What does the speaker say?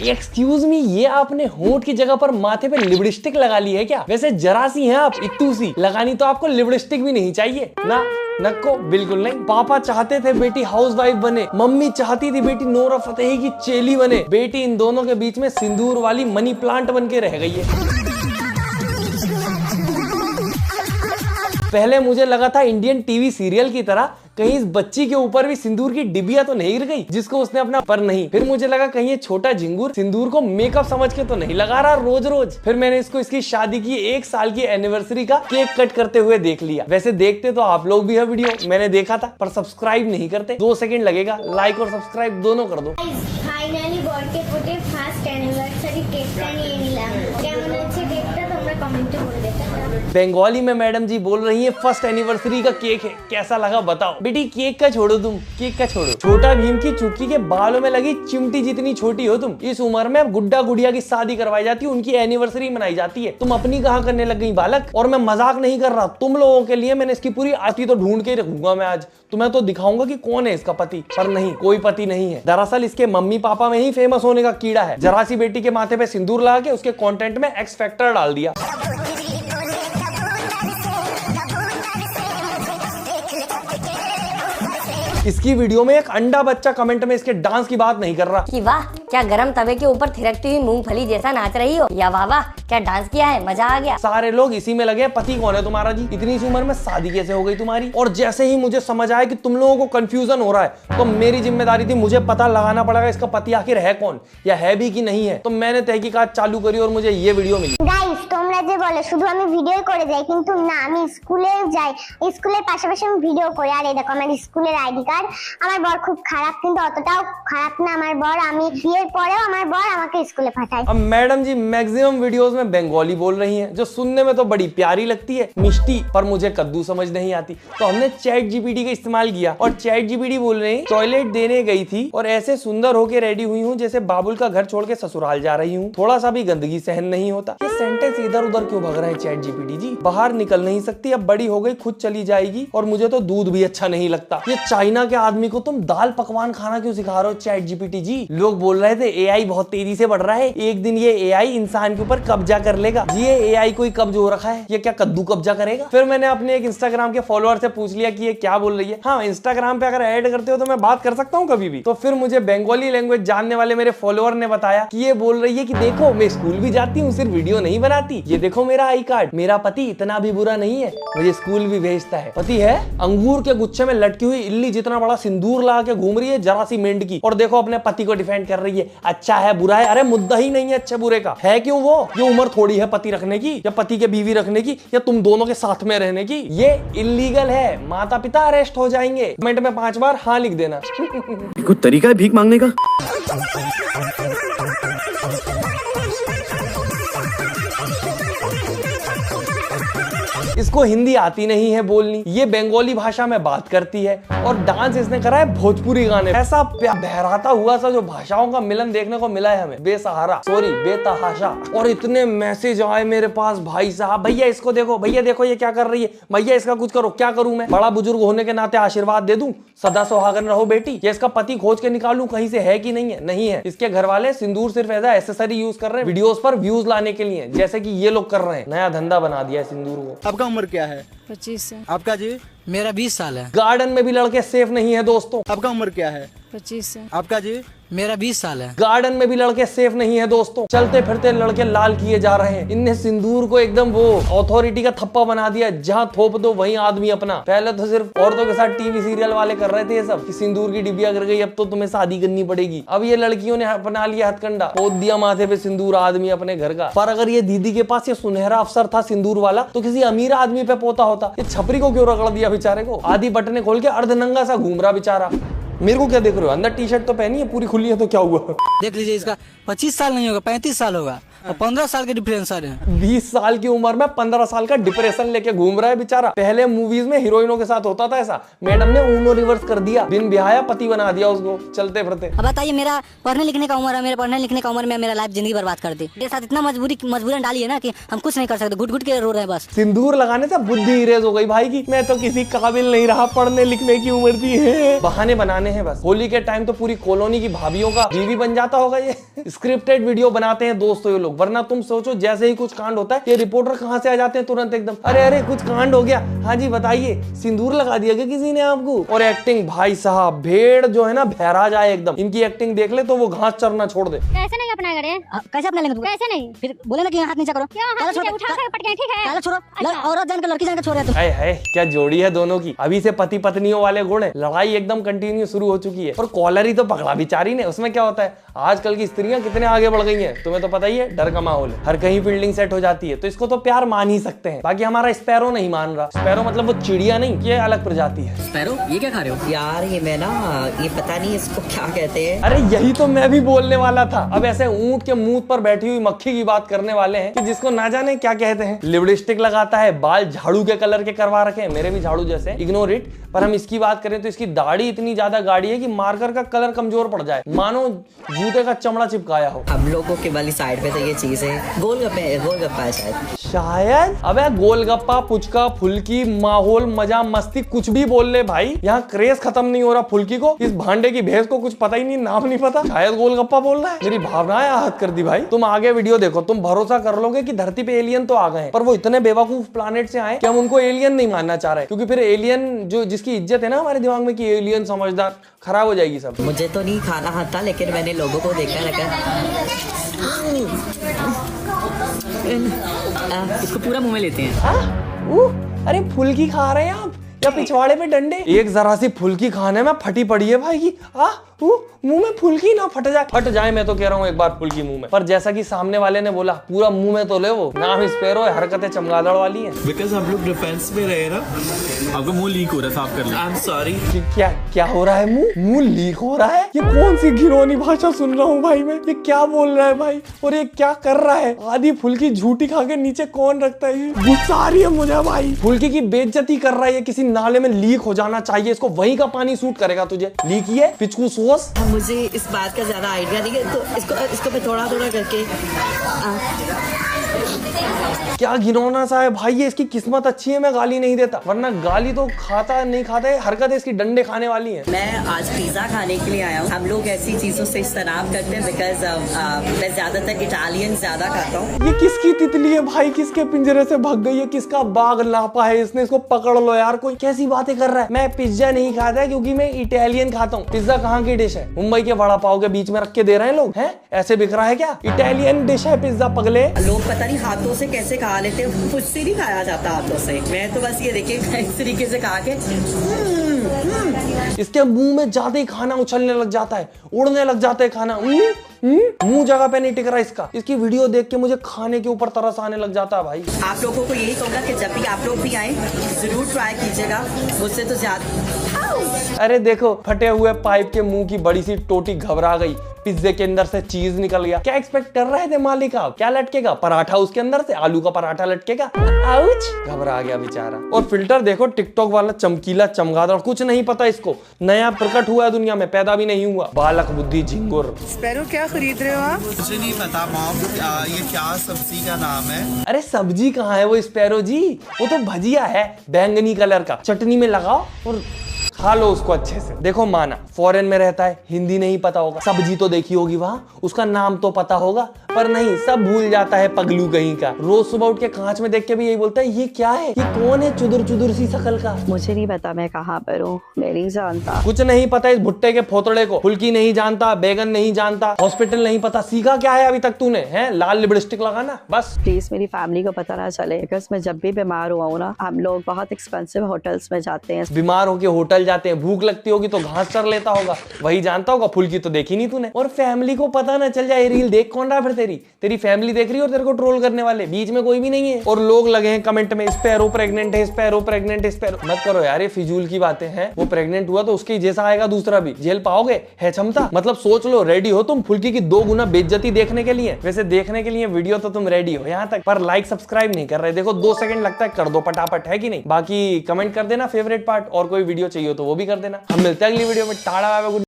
Excuse me, ये आपने होंठ की जगह पर माथे पे लिपस्टिक लगा ली है क्या? वैसे जरा सी हैं आप, इतू सी। लगानी तो आपको लिपस्टिक भी नहीं चाहिए ना, नको बिल्कुल नहीं। पापा चाहते थे बेटी हाउसवाइफ बने, मम्मी चाहती थी बेटी नोरा फतेही की चेली बने। बेटी इन दोनों के बीच में सिंदूर वाली मनी प्लांट बन के रह गई है। पहले मुझे लगा था इंडियन टीवी सीरियल की तरह कहीं इस बच्ची के ऊपर भी सिंदूर की डिबिया तो नहीं गिर गई जिसको उसने अपना पर नहीं। फिर मुझे लगा कहीं ये छोटा झिंगुर सिंदूर को मेकअप समझ के तो नहीं लगा रहा रोज रोज। फिर मैंने इसको इसकी शादी की 1 साल की एनिवर्सरी का केक कट करते हुए देख लिया। वैसे देखते तो आप लोग भी है वीडियो, मैंने देखा था, पर सब्सक्राइब नहीं करते। 2 सेकंड लगेगा, लाइक और सब्सक्राइब दोनों कर दो। फाइनली बर्थडे फुटे फर्स्ट एनिवर्सरी केकটা নিয়ে নিলাম। কেমন হচ্ছে কেকটা তোমরা কমেন্টে বলে দেবে। बंगाली में मैडम जी बोल रही है फर्स्ट एनिवर्सरी का केक है, कैसा लगा बताओ। बेटी केक का छोड़ो, तुम केक का छोड़ो। छोटा भीम की चुटकी के बालों में लगी चिमटी जितनी छोटी हो तुम। इस उम्र में गुड्डा गुड़िया की शादी करवाई जाती है, उनकी एनिवर्सरी मनाई जाती है। तुम अपनी कहाँ करने लग गई बालक। और मैं मजाक नहीं कर रहा, तुम लोगों के लिए मैंने इसकी पूरी आती तो ढूंढ के रखूंगा मैं आज। तुम्हें तो दिखाऊंगा कि कौन है इसका पति, पर नहीं, कोई पति नहीं है। दरअसल इसके मम्मी पापा में ही फेमस होने का कीड़ा है। जरा सी बेटी के माथे पे सिंदूर लगा के उसके कंटेंट में एक्स फैक्टर डाल दिया। इसकी वीडियो में एक अंडा बच्चा कमेंट में इसके डांस की बात नहीं कर रहा कि वाह क्या गरम तवे के ऊपर थिरकती हुई मूंगफली जैसा नाच रही हो, या वाह वाह क्या डांस किया है, मजा आ गया। सारे लोग इसी में लगे, पति कौन है तुम्हारा जी, इतनी सी उम्र में शादी कैसे हो गई तुम्हारी। और जैसे ही मुझे समझ आया कि तुम लोगों को कंफ्यूजन हो रहा है तो मेरी जिम्मेदारी थी, मुझे पता लगाना पड़ेगा इसका पति आखिर है कौन या है भी कि नहीं है। तो मैंने तहकीकात चालू करी और मुझे ये वीडियो मिली। গাইস তোমরা যে বলে শুধু আমি ভিডিও করে যাই, কিন্তু না, আমি স্কুলে যাই, স্কুলের পাশাপাশি আমি ভিডিও করি। আর এই দেখো আমার স্কুলের আইডি কার্ড। আমার বর খুব খারাপ, কিন্তু অতটাও খারাপ না আমার বর। আমি বিয়ের পরেও আমার বর আমাকে স্কুলে পাঠায়। अब मैडम जी मैक्सिमम वीडियोस में बंगाली बोल रही हैं, जो सुनने में तो बड़ी प्यारी लगती है, मिष्टी, पर मुझे कद्दू समझ नहीं आती। तो हमने चैट जीपीटी का इस्तेमाल किया और चैट जीपीटी बोल रहे हैं टॉयलेट देने गई थी और ऐसे सुंदर होके रेडी हुई हूँ जैसे बाबुल का घर छोड़ के ससुराल जा रही हूँ, थोड़ा सा भी गंदगी सहन नहीं होता। ये सेंटेंस इधर उधर क्यों भग रहे हैं चैट जीपीटी जी। बाहर निकल नहीं सकती, अब बड़ी हो गई, खुद चली जाएगी। और मुझे तो दूध भी अच्छा नहीं लगता। ये चाइना के आदमी को तुम दाल पकवान खाना क्यों सिखा रहे हो चैट जीपीटी जी। लोग बोल रहे थे एआई बहुत तेजी से बढ़ रहा है, एक दिन ये एआई इंसान के ऊपर कब्जा कर लेगा। ये एआई कोई कब्ज हो रखा है, ये क्या कद्दू कब्जा करेगा। फिर मैंने अपने एक इंस्टाग्राम के फॉलोअर से पूछ लिया कि ये क्या बोल रही है। हाँ, इंस्टाग्राम पे अगर ऐड करते हो तो मैं बात कर सकता हूँ कभी भी। तो फिर मुझे बंगाली लैंग्वेज जानने वाले मेरे फॉलोअर ने बताया कि ये बोल रही है कि देखो मैं स्कूल भी जाती हूँ, सिर्फ वीडियो नहीं बनाती। ये देखो मेरा आई कार्ड, मेरा पति इतना भी बुरा नहीं है, मुझे स्कूल भी भेजता है। पति है अंगूर के गुच्छे में लटकी हुई इल्ली जितना बड़ा सिंदूर लगा के घूम रही है जरा सी मेंढकी, और देखो अपने पति को डिफेंड कर रही है। अच्छा है बुरा है, अरे मुद्दा ही नहीं है अच्छे बुरे का। है क्यों वो? ये उम्र थोड़ी है पति रखने की या पति के बीवी रखने की या तुम दोनों के साथ में रहने की। ये इलीगल है, माता पिता अरेस्ट हो जाएंगे। कमेंट में 5 बार हाँ लिख देना। कुछ तरीका है भीख मांगने का? इसको हिंदी आती नहीं है बोलनी, ये बंगाली भाषा में बात करती है और डांस इसने करा है भोजपुरी गाने। ऐसा बहराता हुआ सा जो भाषाओं का मिलन देखने को मिला है हमें, बेसहारा, सॉरी बेतहाशा। और इतने मैसेज आए मेरे पास, भाई साहब भैया इसको देखो, भैया देखो ये क्या कर रही है, भैया इसका कुछ करो। क्या करूं मैं? बड़ा बुजुर्ग होने के नाते आशीर्वाद दे दूं, सदा सुहागन रहो बेटी। ये इसका पति खोज के निकालूं कहीं से है कि नहीं है? नहीं है। इसके घर वाले सिंदूर सिर्फ एज एसेसरी यूज कर रहे हैं वीडियोस पर व्यूज लाने के लिए, जैसे कि ये लोग कर रहे हैं। नया धंधा बना दिया है सिंदूर को। आपका उम्र क्या है? 25 है। आपका जी? मेरा 20 साल है। गार्डन में भी लड़के सेफ नहीं है दोस्तों। आपका उम्र क्या है? 25 है। आपका जी? मेरा 20 साल है। गार्डन में भी लड़के सेफ नहीं है दोस्तों। चलते फिरते लड़के लाल किए जा रहे हैं। इनने सिंदूर को एकदम वो अथॉरिटी का थप्पा बना दिया, जहां थोप दो वहीं आदमी अपना। पहले तो सिर्फ औरतों के साथ टीवी सीरियल वाले कर रहे थे ये सब कि सिंदूर की डिबिया गिर गई, अब तो तुम्हें शादी करनी पड़ेगी। अब ये लड़कियों ने अपना लिया हथकंडा, पोत दिया माथे पे सिंदूर आदमी अपने घर का। पर अगर ये दीदी के पास ये सुनहरा अवसर था सिंदूर वाला तो किसी अमीर आदमी पे पोता होता। ये छपरी को क्यों रगड़ दिया बेचारे को? आधी बटने खोल के अर्धनंगा सा घूम रहा बेचारा। मेरे को क्या देख रहे हो? अंदर टी शर्ट तो पहनी है, पूरी खुली है तो क्या हुआ? देख लीजिए इसका 25 साल नहीं होगा, 35 साल होगा। और 15 साल के डिफरेंस है। 20 साल की उम्र में 15 साल का डिप्रेशन लेके घूम रहा है बेचारा। पहले मूवीज में हीरोइनों के साथ होता था ऐसा, मैडम ने ऊनो रिवर्स कर दिया, बिन ब्याया पति बना दिया उसको चलते फिरते। अब बताइए, मेरा पढ़ने लिखने का उम्र है, मेरे पढ़ने लिखने का उम्र में मेरा लाइफ जिंदगी बर्बाद कर दी। मेरे साथ इतना मजबूरन डाली है ना कि हम कुछ नहीं कर सकते, घुट घुट के रो रहे हैं बस। सिंदूर लगाने से बुद्धि इरेज हो गई भाई की। मैं तो किसी काबिल नहीं रहा, पढ़ने लिखने की उम्र थी। बहाने बनाने हैं बस। होली के टाइम तो पूरी कॉलोनी की भाभीियों का बीवी बन जाता होगा ये। स्क्रिप्टेड वीडियो बनाते हैं दोस्तों ये लोग, वरना तुम सोचो जैसे ही कुछ कांड होता है ये रिपोर्टर कहां से आ जाते हैं तुरंत एकदम, अरे अरे कुछ कांड हो गया, हाँ जी बताइए, सिंदूर लगा दिया क्या किसी ने आपको। और एक्टिंग भाई साहब, भेड़ जो है ना बहरा जाए एकदम, इनकी एक्टिंग देख ले तो वो घास चरना छोड़ दे। कैसे नहीं अपना करे, कैसे अपना लेंगे? कैसे नहीं, फिर बोले ना कि हाथ नीचे करो, छोड़ो, औरत जान के लड़की जान के छोड़ रहे तुम। है क्या जोड़ी है दोनों की। अभी से पति पत्नियों वाले गुण है, लड़ाई एकदम कंटिन्यू शुरू हो चुकी है। और कॉलर ही तो पकड़ा बेचारी ने, उसमें क्या होता है, आजकल की स्त्रियां कितने आगे बढ़ गई हैं, तुम्हें तो पता ही है, डर का माहौल है, हर कहीं फील्डिंग सेट हो जाती है, तो इसको तो प्यार मान ही सकते हैं। बाकी हमारा स्पैरो नहीं मान रहा। स्पैरो मतलब वो चिड़िया नहीं, ये अलग प्रजाति है। स्पैरो, ये क्या खा रहे हो यार? ये मैं ना, ये पता नहीं इसको क्या कहते हैं। अरे यही तो मैं भी बोलने वाला था। अब ऐसे ऊंट के मुंह पर बैठी हुई मक्खी की बात करने वाले हैं कि जिसको ना जाने क्या कहते हैं। लिपस्टिक लगाता है, बाल झाड़ू के कलर के करवा रखे हैं, मेरे भी झाड़ू जैसे, इग्नोर इट। पर हम इसकी बात करें तो इसकी दाढ़ी इतनी ज्यादा गाढ़ी है कि मार्कर का कलर कमजोर पड़ जाए, मानो जूते का चमड़ा चिपकाया हो। हम लोगों के वाली साइड पे तो ये चीज है, गोलगप्पे है शायद। अबे गोलगप्पा, पुचका, फुल्की, माहौल, मजा, मस्ती, कुछ भी बोल ले भाई, यहाँ क्रेज खत्म नहीं हो रहा फुल्की को। इस भांडे की भैंस को कुछ पता ही नहीं, नाम नहीं पता, शायद गोलगप्पा बोल रहा है। मेरी भावनाएं आहत कर दी भाई। तुम आगे वीडियो देखो, तुम भरोसा कर लोगे कि धरती पे एलियन तो आ गए हैं, पर वो इतने बेवकूफ प्लानेट से आए कि हम उनको एलियन नहीं मानना चाह रहे, क्योंकि फिर एलियन जो जिसकी इज्जत है ना हमारे दिमाग में कि एलियन समझदार, खराब हो जाएगी सब। मुझे तो नहीं खाना आता, लेकिन मैंने लोगों को देखा इसको पूरा मुंह में लेते हैं। अरे फुल्की खा रहे हैं आप या पिछवाड़े पे डंडे? एक जरा सी फुल्की खाने में फटी पड़ी है भाई की। मुंह में फुल्की ना फट जाए, मैं तो कह रहा हूँ एक बार फुल्की मुंह में। पर जैसा कि सामने वाले ने बोला, पूरा मुंह में तो ले, वो नाम स्पैरो है, हरकतें चमगादड़ वाली हैं। बिकॉज़ हम लोग डिफेंस में रहे ना, आपका मुंह लीक हो रहा है, साफ कर लो। I am sorry. क्या हो रहा है? मुंह लीक हो रहा है? ये कौन सी घिनौनी भाषा सुन रहा हूँ भाई मैं? ये क्या बोल रहा है भाई, और ये क्या कर रहा है? आधी फुल्की झूठी खा के नीचे कौन रखता है? ये गुस्सा आ रही है मुझे भाई। फुल्की की बेइज्जती कर रहा है ये, किसी नाले में लीक हो जाना चाहिए इसको, वहीं का पानी सूट करेगा तुझे। लीक ही है, पिचकू सोस। मुझे इस बात का ज्यादा आइडिया नहीं है, तो इसको मैं थोड़ा करके क्या घिनौना सा है भाई ये। इसकी किस्मत अच्छी है मैं गाली नहीं देता, वरना गाली तो खाता नहीं खाता है, हरकत इसकी डंडे खाने वाली है। मैं आज पिज्जा खाने के लिए आया हूँ। हम लोग ऐसी चीजों से इस्तेमाल करते हैं बिकॉज मैं ज्यादातर इटालियन ज्यादा खाता हूँ। ये किसकी तितली है भाई, किसके पिंजरे से भाग गई है, किसका बाग नापा है इसने, इसको पकड़ लो यार। कोई कैसी बातें कर रहा है? मैं पिज्जा नहीं खाता क्योंकि मैं इटालियन खाता हूँ। पिज्जा कहाँ की डिश है? मुंबई के वड़ा पाव के बीच में रख के दे रहे हैं लोग, हैं? ऐसे बिक रहा है क्या? इटालियन डिश है पिज्जा पगले। लोग पता नहीं हाथों से कैसे खा लेते हैं, कुछ से नहीं खाया जाता हाथों से। मैं तो बस ये देखिए इस तरीके से खा के इसके मुंह में ज्यादा ही खाना उछलने लग जाता है, उड़ने लग जाता है खाना। मुंह जगह पे नहीं टिक रहा इसका। इसकी वीडियो देख के मुझे खाने के ऊपर तरस आने लग जाता है भाई। आप लोगों को यही कहूंगा कि जब भी आप लोग भी आए जरूर ट्राई कीजिएगा, मुझसे तो ज्यादा। अरे देखो, फटे हुए पाइप के मुंह की बड़ी सी टोटी घबरा गई, पिज्जे के अंदर से चीज निकल गया। क्या एक्सपेक्ट कर रहे थे मालिक आप? क्या लटकेगा? पराठा उसके अंदर से, आलू का पराठा लटकेगा। आउच, घबरा गया बेचारा। और फिल्टर देखो टिकटॉक वाला, चमकीला चमगादड़, कुछ नहीं पता इसको, नया प्रकट हुआ है दुनिया में, पैदा भी नहीं हुआ। बालक बुद्धि झिंगुर। स्पैरो क्या खरीद रहे हो आप? मुझे नहीं पता मॉम, ये क्या सब्जी का नाम है? अरे सब्जी कहाँ है वो स्पैरो जी, वो तो भजिया है बैंगनी कलर का, चटनी में लगाओ और खा लो उसको अच्छे से। देखो माना फॉरेन में रहता है, हिंदी नहीं पता होगा, सब्जी तो देखी होगी वहाँ, उसका नाम तो पता होगा, पर नहीं, सब भूल जाता है पगलू कहीं का। रोज सुबह उठ के कांच में देख के भी यही बोलता है, ये क्या है, ये कौन है चुदुर चुदुर सी शकल का? मुझे नहीं पता मैं कहाँ पर हूँ, मैं नहीं जानता। कुछ नहीं पता इस भुट्टे के फोतड़े को। फुल्की नहीं जानता, बैगन नहीं जानता, हॉस्पिटल नहीं पता। सीखा क्या है अभी तक तूने? है लाल लिपस्टिक लगाना बस। प्लीज मेरी फैमिली को पता ना चले, बिकॉज मैं जब भी बीमार हुआ हूँ ना, हम लोग बहुत एक्सपेंसिव होटल्स में जाते हैं। बीमार होके होटल जाते हैं, भूख लगती होगी तो घास चर लेता होगा, वही जानता होगा। फुल्की तो देखी नहीं तूने। और फैमिली को पता ना चल जाए, रील देख कौन रहा है फिर तेरी फैमिली देख रही है और तेरे को ट्रोल करने वाले बीच में कोई भी नहीं है। और लोग लगे हैं कमेंट में स्पैरो प्रेग्नेंट है, स्पैरो प्रेग्नेंट है, स्पैरो। मत करो यार, ये फिजूल की बातें हैं। वो प्रेग्नेंट हुआ तो उसके जैसा आएगा दूसरा भी, झेल पाओगे? है क्षमता? मतलब सोच लो, रेडी हो तुम फुल्की की 2 गुना बेइज्जती देखने के लिए? वैसे देखने के लिए वीडियो तो तुम रेडी हो यहाँ तक, पर लाइक सब्सक्राइब नहीं कर रहे। देखो 2 सेकंड लगता है, कर दो फटाफट, है कि नहीं? बाकी कमेंट कर देना फेवरेट पार्ट, और कोई वीडियो चाहिए तो वो भी कर देना। हम मिलते हैं अगली वीडियो में। Tata bye bye.